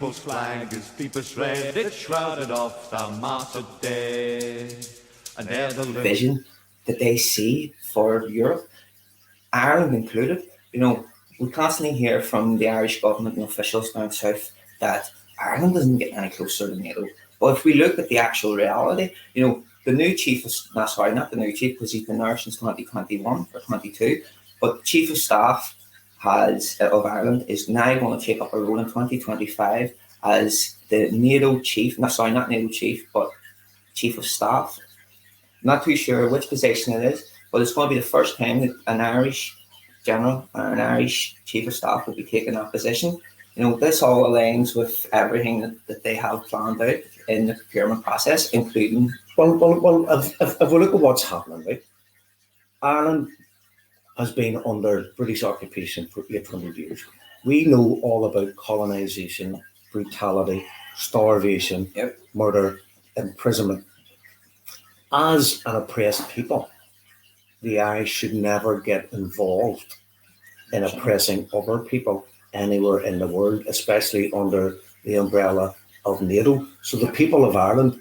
People's flag is deepest red, it's shrouded off the massive day. And there the vision that they see for Europe, Ireland included. We constantly hear from the Irish government and officials down south that Ireland doesn't get any closer to NATO. But if we look at the actual reality, the new chief of, no, sorry, not the new chief, because he's been there since 2021 or 22, but the chief of staff of Ireland is now going to take up a role in 2025 as the NATO chief, no, sorry, not NATO chief, but chief of staff. Not too sure which position it is, but it's going to be the first time that an Irish general or an Irish chief of staff will be taking that position. This all aligns with everything that they have planned out in the procurement process, including. Well, if we look at what's happening, right? Ireland has been under British occupation for 800 years. We know all about colonisation, brutality, starvation, murder, imprisonment. As an oppressed people, the Irish should never get involved in oppressing other people anywhere in the world, especially under the umbrella of NATO. So the people of Ireland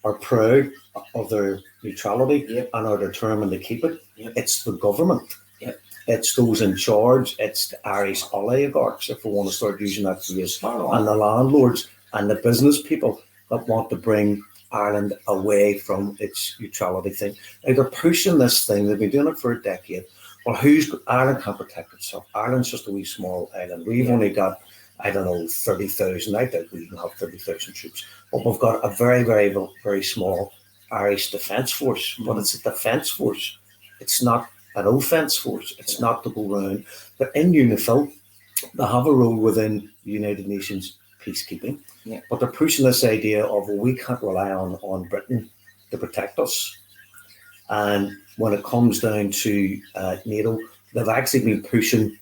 are proud of their neutrality and are determined to keep it. It's the government. It's those in charge. It's the Irish oligarchs, if we want to start using that phrase, and the landlords and the business people that want to bring Ireland away from its neutrality thing. Now they're pushing this thing. They've been doing it for a decade. Well, Ireland can't protect itself. Ireland's just a wee small island. We've only got, 30,000. I doubt we even have 30,000 troops. But we've got a very, very, very small Irish defence force. But it's a defence force. It's not an offence force. It's not to go around. They're in UNIFIL. They have a role within the United Nations peacekeeping. But they're pushing this idea of, well, we can't rely on Britain to protect us. And when it comes down to NATO, they've actually been pushing.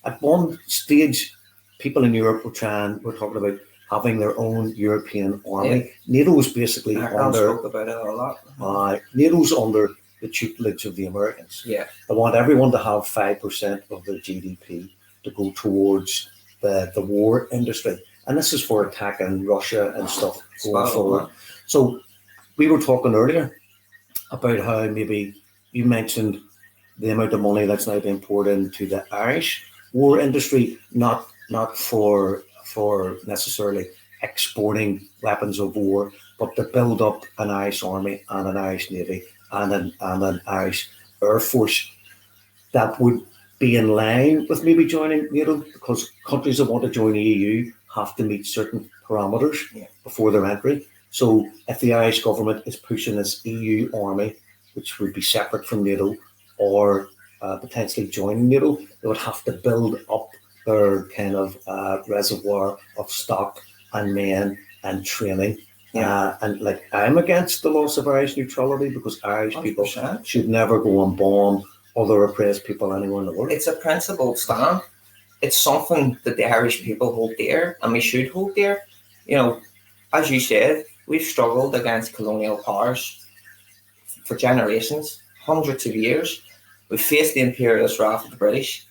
At one stage, people in Europe were talking about having their own European army. NATO is basically spoke about it a lot. NATO's under the tutelage of the Americans. They want everyone to have 5% of their GDP to go towards the war industry. And this is for attacking Russia and stuff going forward. So we were talking earlier about how maybe you mentioned the amount of money that's now being poured into the Irish war industry, not for necessarily exporting weapons of war, but to build up an Irish army and an Irish navy and an Irish air force that would be in line with maybe joining NATO, because countries that want to join the EU have to meet certain parameters before their entry. So if the Irish government is pushing this EU army, which would be separate from NATO, or potentially joining NATO, they would have to build up their kind of reservoir of stock and men and training. And like, I'm against the loss of Irish neutrality, because Irish 100%. People should never go and bomb other oppressed people anywhere in the world. It's a principled stand. It's something that the Irish people hold dear, and we should hold dear. As you said, we've struggled against colonial powers for generations, hundreds of years. We faced the imperialist wrath of the British.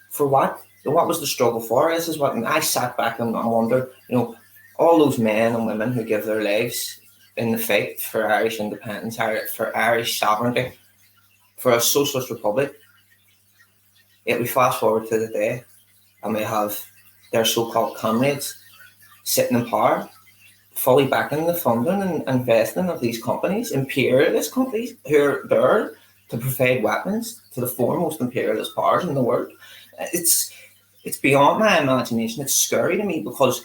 For what? What was the struggle for? This is what I sat back and wondered, all those men and women who give their lives in the fight for Irish independence, for Irish sovereignty, for a socialist republic. Yet we fast forward to the day and we have their so-called comrades sitting in power, fully backing the funding and investing of these companies, imperialist companies, who are there to provide weapons to the foremost imperialist powers in the world. It's beyond my imagination. It's scary to me because,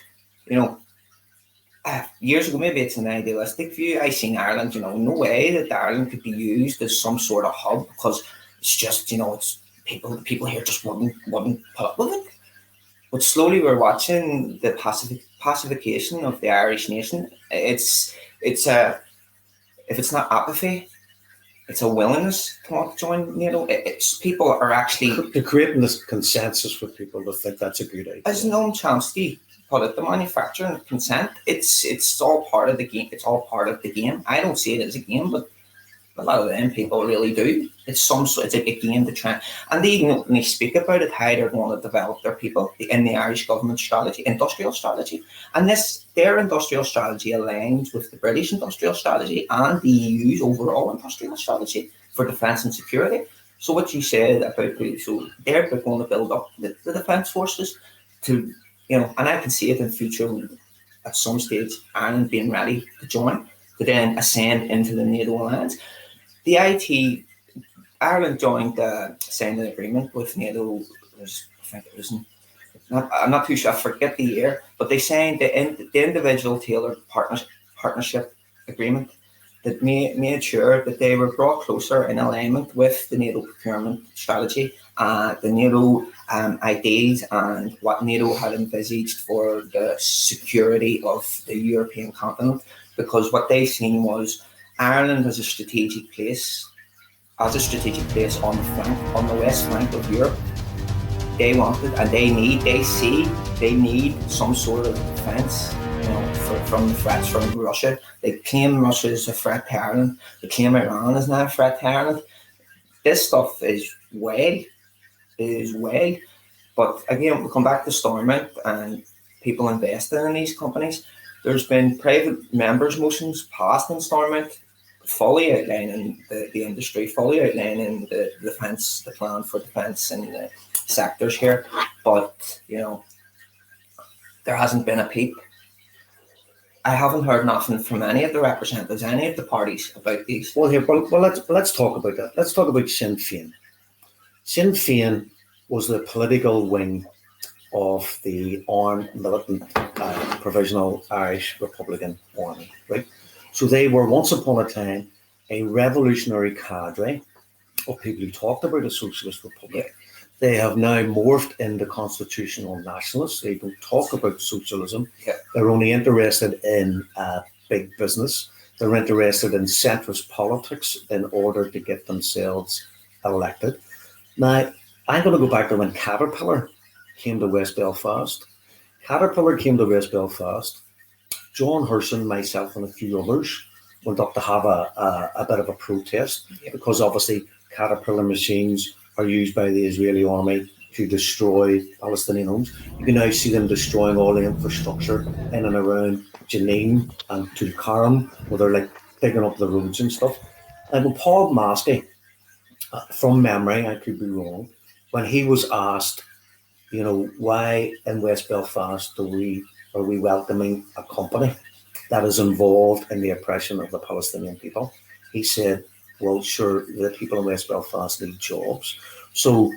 years ago, maybe it's an idealistic view, I seen Ireland, no way that Ireland could be used as some sort of hub, because it's just, it's the people here just wouldn't put up with it. But slowly we're watching the pacification of the Irish nation. If it's not apathy, it's a willingness to want to join NATO. It's people are actually creating this consensus for people to think that's a good idea. As Noam Chomsky put it, the manufacturing of consent. It's all part of the game. It's all part of the game. I don't see it as a game, but A lot of them people really do. It's like a game to try, and they even when they speak about it, how they're going to develop their people in the Irish government strategy, industrial strategy, and their industrial strategy aligns with the British industrial strategy and the EU's overall industrial strategy for defence and security. So what you said about so they're going to build up the defence forces to, and I can see it in future at some stage Ireland being ready to join, to then ascend into the NATO alliance. The Ireland signed an agreement with NATO. I think it was I'm not too sure. I forget the year, but they signed the individual tailored partnership agreement that made sure that they were brought closer in alignment with the NATO procurement strategy, the NATO ideas, and what NATO had envisaged for the security of the European continent. Because what they seen was Ireland as a strategic place on the west flank of Europe. They wanted and they need some sort of defence, from the threats from Russia. They claim Russia is a threat to Ireland. They claim Iran is now a threat to Ireland. This stuff is way. But again, we come back to Stormont and people investing in these companies. There's been private members' motions passed in Stormont, fully outlining the industry, fully outlining the defence, the plan for defence and the sectors here. But, there hasn't been a peep. I haven't heard nothing from any of the representatives, any of the parties about these. Well, let's talk about that. Let's talk about Sinn Féin. Sinn Féin was the political wing of the armed militant Provisional Irish Republican Army, right? So they were once upon a time a revolutionary cadre of people who talked about a socialist republic. Yeah. They have now morphed into constitutional nationalists. They don't talk about socialism. Yeah. They're only interested in big business. They're interested in centrist politics in order to get themselves elected. Now, I'm going to go back to when Caterpillar came to West Belfast. Caterpillar came to West Belfast. John Herson, myself, and a few others went up to have a bit of a protest, because obviously Caterpillar machines are used by the Israeli army to destroy Palestinian homes. You can now see them destroying all the infrastructure in and around Jenin and Tulkarm, where they're like digging up the roads and stuff. And when Paul Maskey, from memory, I could be wrong, when he was asked, why in West Belfast are we welcoming a company that is involved in the oppression of the Palestinian people, he said, well, sure, the people in West Belfast need jobs. So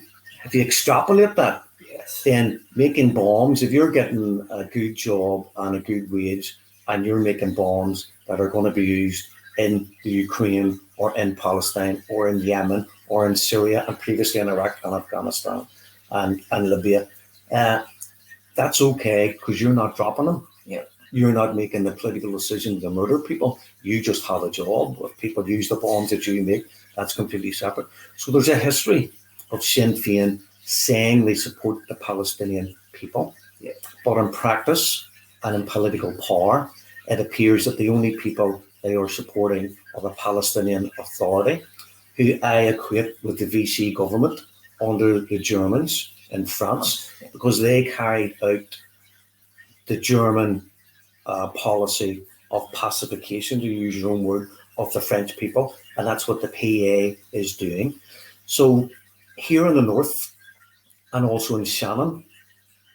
if you extrapolate that, Yes. then making bombs, if you're getting a good job and a good wage and you're making bombs that are going to be used in the Ukraine or in Palestine or in Yemen or in Syria and previously in Iraq and Afghanistan and Libya, that's okay, because you're not dropping them. Yeah. You're not making the political decision to murder people. You just have a job. If people use the bombs that you make, that's completely separate. So there's a history of Sinn Féin saying they support the Palestinian people. Yeah. But in practice and in political power, it appears that the only people they are supporting are the Palestinian Authority, who I equate with the Vichy government under the Germans in France, because they carried out the German policy of pacification, to use your own word, of the French people, and that's what the PA is doing. So here in the north, and also in Shannon,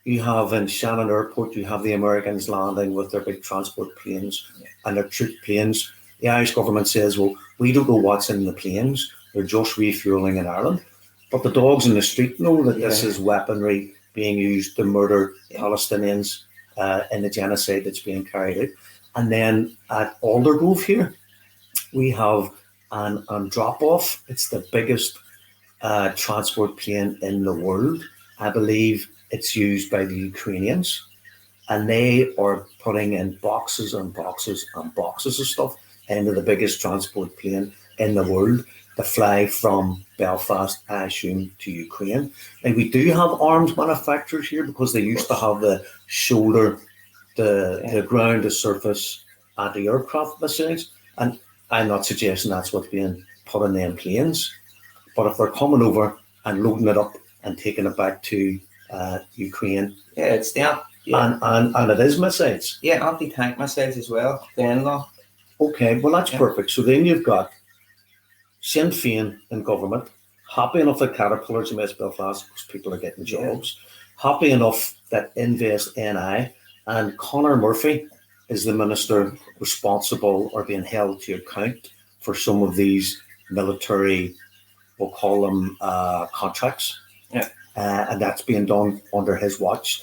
you have in Shannon Airport, you have the Americans landing with their big transport planes and their troop planes. The Irish government says, well, we don't know what's in the planes, they're just refueling in Ireland. But the dogs in the street know that this is weaponry being used to murder Palestinians in the genocide that's being carried out. And then at Aldergrove here, we have an drop-off. It's the biggest transport plane in the world. I believe it's used by the Ukrainians. And they are putting in boxes and boxes and boxes of stuff into the biggest transport plane in the world to fly from Belfast, I assume, to Ukraine. And we do have arms manufacturers here, because they used to have the shoulder, the ground, the surface, anti-aircraft missiles. And I'm not suggesting that's what's being put in them planes. But if they're coming over and loading it up and taking it back to Ukraine, Yeah, it's there. Yeah, and it is missiles. yeah, anti-tank missiles as well. Then, Okay, well that's Yeah. perfect. So then you've got Sinn Féin in government, happy enough that Caterpillar's in West Belfast because people are getting Yeah. jobs, happy enough that Invest NI and Conor Murphy is the minister responsible or being held to account for some of these military, we'll call them contracts. Yeah. And that's being done under his watch.